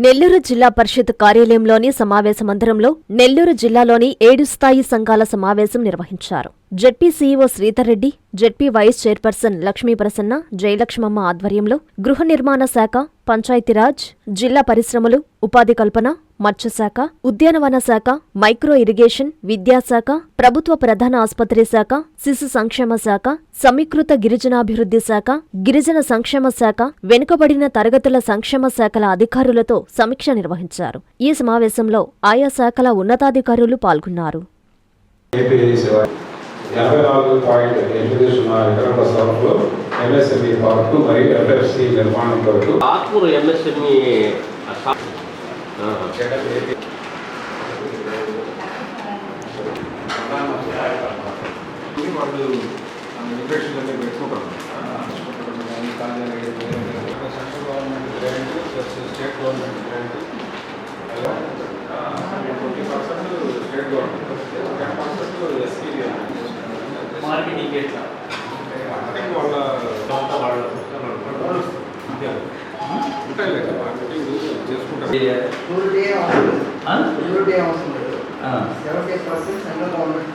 నెల్లూరు జిల్లా పరిషత్ కార్యాలయంలోని సమావేశ మందిరంలో నెల్లూరు జిల్లాలోని 7 స్థాయి సంఘాల సమావేశం నిర్వహించారు. ZP CEO Sridhar Reddy, ZP vice chairperson Lakshmi Prasanna, Jayalakshmamma ఆధ్వర్యంలో గృహ నిర్మాణ శాఖ, పంచాయతీరాజ్, జిల్లా పరిశ్రమలు, ఉపాధి కల్పన, మత్స్యశాఖ, ఉద్యానవన శాఖ, మైక్రో ఇరిగేషన్, విద్యాశాఖ, ప్రభుత్వ ప్రధాన ఆసుపత్రి శాఖ, శిశు సంక్షేమ శాఖ, సమీకృత గిరిజనాభివృద్ధి శాఖ, గిరిజన సంక్షేమ శాఖ, వెనుకబడిన తరగతుల సంక్షేమ శాఖల అధికారులతో సమీక్ష నిర్వహించారు. ఈ సమావేశంలో ఆయా శాఖల ఉన్నతాధికారులు పాల్గొన్నారు. 84.80 ఎకరాల స్థలంలో ఎంఎస్ఎంఈ పార్కు మరియు ఎఫ్ఎఫ్సి నిర్మాణం కొరకు ఆత్మూరు ఎంఎస్ఎంఈ వాళ్ళు ఇన్వెస్ట్మెంట్ పెట్టుకుంటారు. Central government grant plus state government grant 20% state government 10% SP marketing వాళ్ళ ఉంటాయి లేదా మార్కెటింగ్ చేసుకుంటారు. Central government